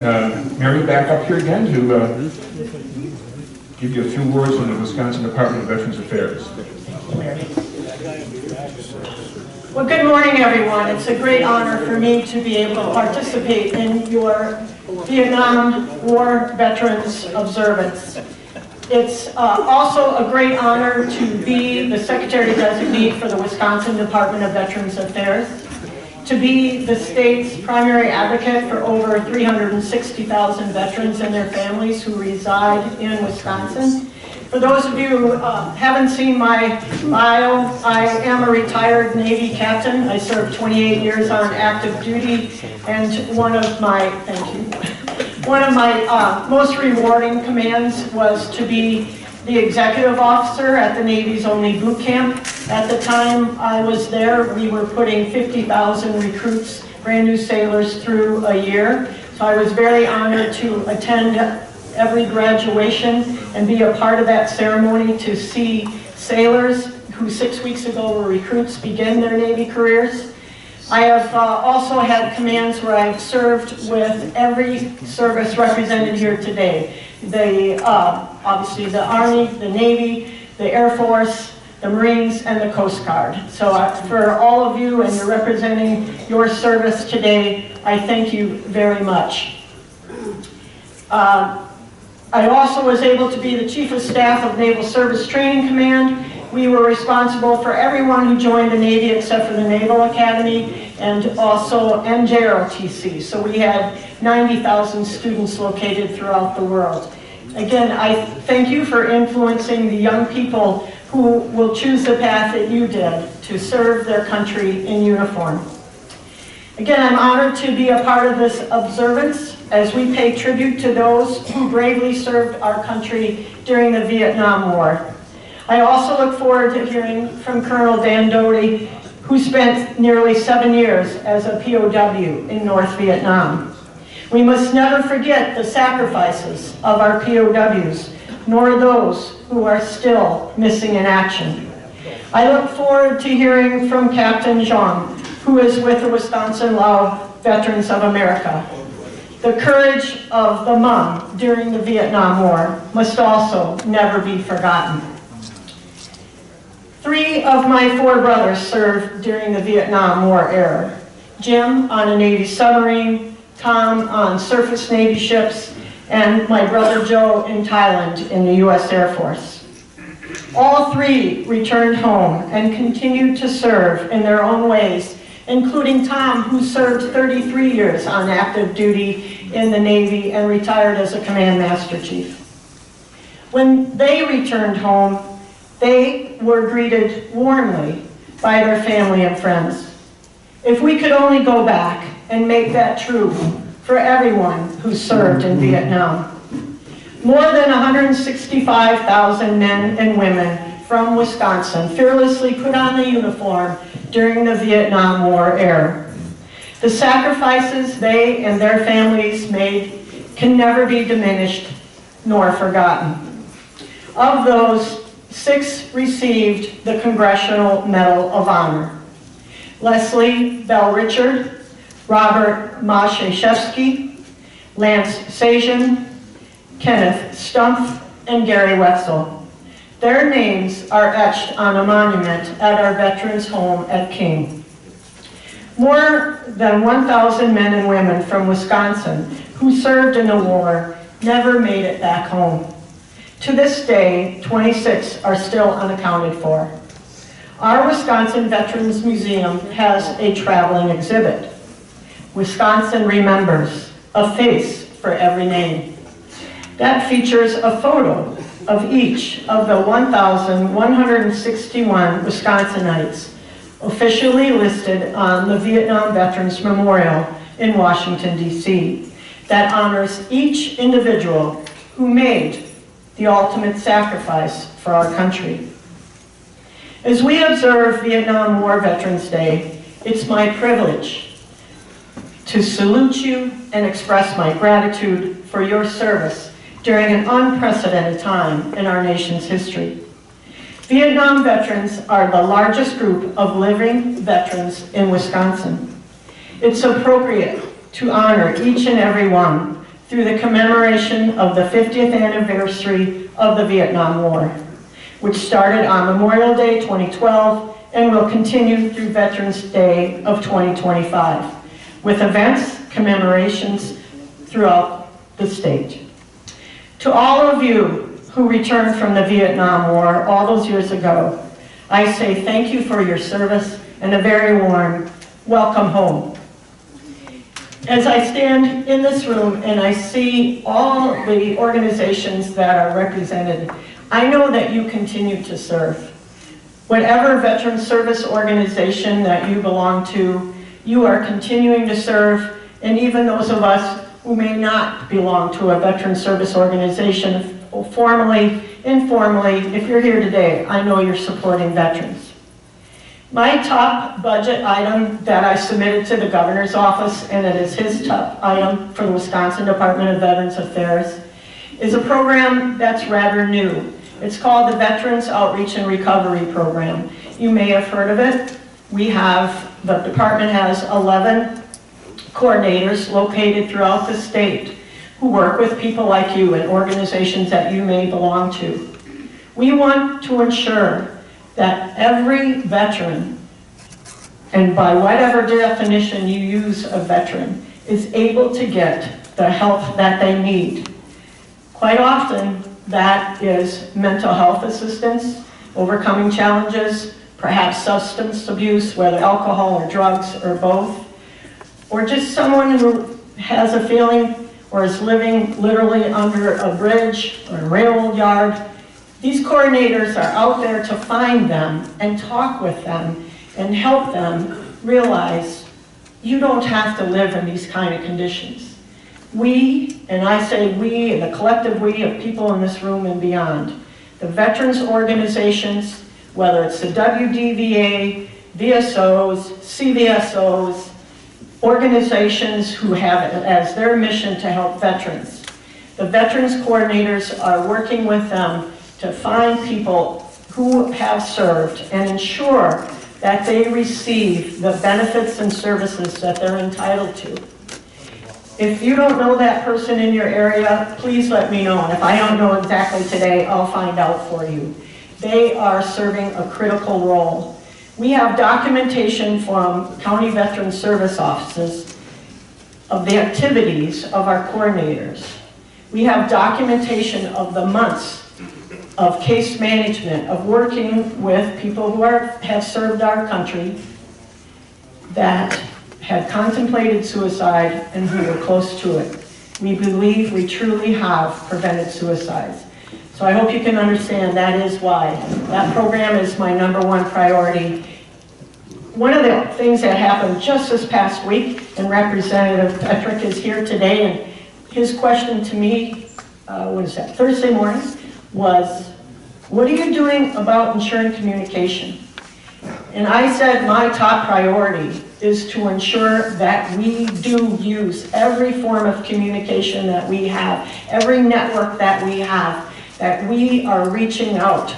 Mary, back up here again to give you a few words on the Wisconsin Department of Veterans Affairs. Well, good morning, everyone. It's a great honor for me to be able to participate in your Vietnam War Veterans Observance. It's also a great honor to be the Secretary-Designate for the Wisconsin Department of Veterans Affairs, to be the state's primary advocate for over 360,000 veterans and their families who reside in Wisconsin. For those of you who haven't seen my bio, I am a retired Navy captain. I served 28 years on active duty, and one of my most rewarding commands was to be the executive officer at the Navy's only boot camp. At the time I was there, we were putting 50,000 recruits, brand new sailors, through a year. So I was very honored to attend every graduation and be a part of that ceremony, to see sailors who 6 weeks ago were recruits begin their Navy careers. I have also had commands where I've served with every service represented here today. Obviously the Army, the Navy, the Air Force, the Marines, and the Coast Guard. So for all of you, and you're representing your service today, I thank you very much. I also was able to be the Chief of Staff of Naval Service Training Command. We were responsible for everyone who joined the Navy except for the Naval Academy, and also NJROTC. So we had 90,000 students located throughout the world. Again, I thank you for influencing the young people who will choose the path that you did to serve their country in uniform. Again, I'm honored to be a part of this observance as we pay tribute to those who bravely served our country during the Vietnam War. I also look forward to hearing from Colonel Dan Doty, who spent nearly 7 years as a POW in North Vietnam. We must never forget the sacrifices of our POWs, nor those who are still missing in action. I look forward to hearing from Captain Zhang, who is with the Wisconsin Lao Veterans of America. The courage of the Hmong during the Vietnam War must also never be forgotten. 3 of my 4 brothers served during the Vietnam War era. Jim on a Navy submarine, Tom on surface Navy ships, and my brother Joe in Thailand in the U.S. Air Force. All 3 returned home and continued to serve in their own ways, including Tom, who served 33 years on active duty in the Navy and retired as a Command Master Chief. When they returned home, they were greeted warmly by their family and friends. If we could only go back and make that true for everyone who served in Vietnam. More than 165,000 men and women from Wisconsin fearlessly put on the uniform during the Vietnam War era. The sacrifices they and their families made can never be diminished nor forgotten. Of those, 6 received the Congressional Medal of Honor: Leslie Bell Richard, Robert Mashashevsky, Lance Sajan, Kenneth Stumpf, and Gary Wetzel. Their names are etched on a monument at our Veterans Home at King. More than 1,000 men and women from Wisconsin who served in the war never made it back home. To this day, 26 are still unaccounted for. Our Wisconsin Veterans Museum has a traveling exhibit. Wisconsin Remembers, a face for every name. That features a photo of each of the 1,161 Wisconsinites officially listed on the Vietnam Veterans Memorial in Washington, D.C. that honors each individual who made the ultimate sacrifice for our country. As we observe Vietnam War Veterans Day, it's my privilege to salute you and express my gratitude for your service during an unprecedented time in our nation's history. Vietnam veterans are the largest group of living veterans in Wisconsin. It's appropriate to honor each and every one through the commemoration of the 50th anniversary of the Vietnam War, which started on Memorial Day 2012 and will continue through Veterans Day of 2025, with events, commemorations throughout the state. To all of you who returned from the Vietnam War all those years ago, I say thank you for your service and a very warm welcome home. As I stand in this room and I see all the organizations that are represented, I know that you continue to serve. Whatever veteran service organization that you belong to, you are continuing to serve, and even those of us who may not belong to a veteran service organization, formally, informally, if you're here today, I know you're supporting veterans. My top budget item that I submitted to the governor's office, and it is his top item for the Wisconsin Department of Veterans Affairs, is a program that's rather new. It's called the Veterans Outreach and Recovery Program. You may have heard of it. The department has 11 coordinators located throughout the state who work with people like you and organizations that you may belong to. We want to ensure that every veteran, and by whatever definition you use of veteran, is able to get the help that they need. Quite often, that is mental health assistance, overcoming challenges, perhaps substance abuse, whether alcohol or drugs or both, or just someone who has a feeling or is living literally under a bridge or a railroad yard. These coordinators are out there to find them and talk with them and help them realize you don't have to live in these kind of conditions. We, and I say we, and the collective we of people in this room and beyond, the veterans organizations, whether it's the WDVA, VSOs, CVSOs, organizations who have it as their mission to help veterans. The veterans coordinators are working with them to find people who have served and ensure that they receive the benefits and services that they're entitled to. If you don't know that person in your area, please let me know. And if I don't know exactly today, I'll find out for you. They are serving a critical role. We have documentation from county veteran service offices of the activities of our coordinators. We have documentation of the months of case management, of working with people who have served our country, that had contemplated suicide and who were close to it. We believe we truly have prevented suicides. So I hope you can understand that is why. That program is my #1 priority. One of the things that happened just this past week, and Representative Petrick is here today, and his question to me, Thursday morning, was, what are you doing about ensuring communication? And I said my top priority is to ensure that we do use every form of communication that we have, every network that we have, that we are reaching out.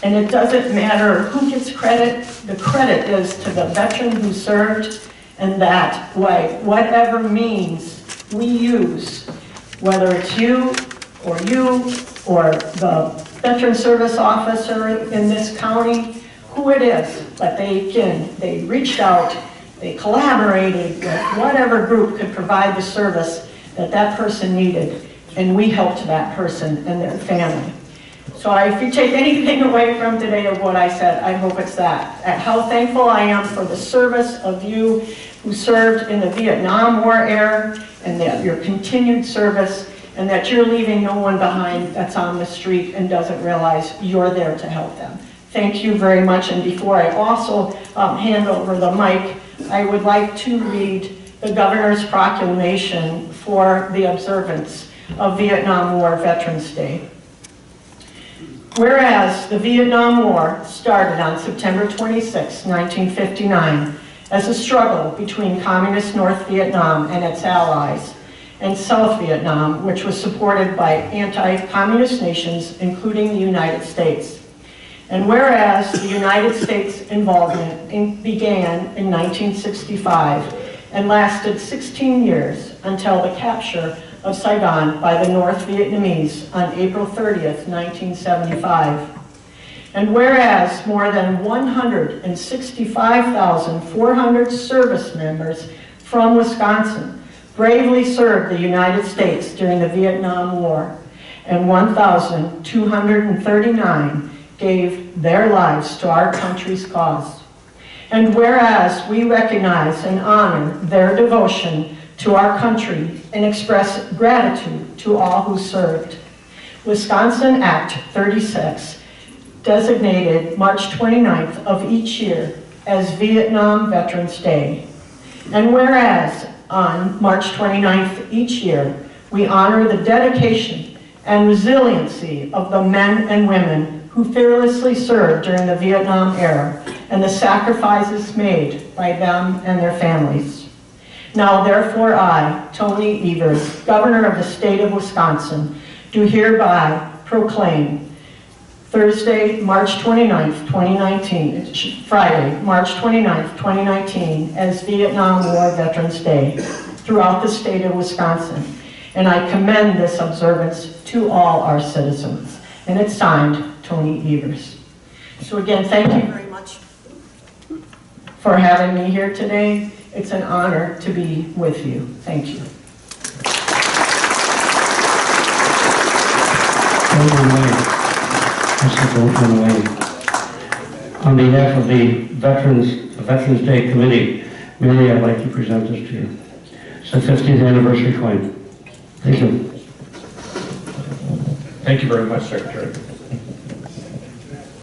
And it doesn't matter who gets credit, the credit is to the veteran who served, and that way, whatever means we use, whether it's you or the veteran service officer in this county, who it is, but they reached out, they collaborated with whatever group could provide the service that that person needed, and we helped that person and their family. So if you take anything away from today of what I said, I hope it's that. How thankful I am for the service of you who served in the Vietnam War era, and that your continued service, and that you're leaving no one behind that's on the street and doesn't realize you're there to help them. Thank you very much. And before I also hand over the mic, I would like to read the governor's proclamation for the observance of Vietnam War Veterans Day. Whereas the Vietnam War started on September 26, 1959, as a struggle between communist North Vietnam and its allies, and South Vietnam, which was supported by anti-communist nations, including the United States. And whereas the United States involvement began in 1965 and lasted 16 years until the capture of Saigon by the North Vietnamese on April 30th, 1975. And whereas more than 165,400 service members from Wisconsin bravely served the United States during the Vietnam War, and 1,239 gave their lives to our country's cause. And whereas we recognize and honor their devotion to our country and express gratitude to all who served, Wisconsin Act 36 designated March 29th of each year as Vietnam Veterans Day. And whereas on March 29th each year, we honor the dedication and resiliency of the men and women who fearlessly served during the Vietnam era and the sacrifices made by them and their families. Now therefore I, Tony Evers, Governor of the State of Wisconsin, do hereby proclaim Thursday, March 29th, 2019, Friday, March 29th, 2019, as Vietnam War Veterans Day throughout the state of Wisconsin. And I commend this observance to all our citizens. And it's signed, Tony Evers. So again, thank you very much for having me here today. It's an honor to be with you. Thank you. On behalf of the Veterans Day Committee, Mary, I'd like to present this to you. It's the 50th anniversary coin. Thank you. Thank you very much, Secretary.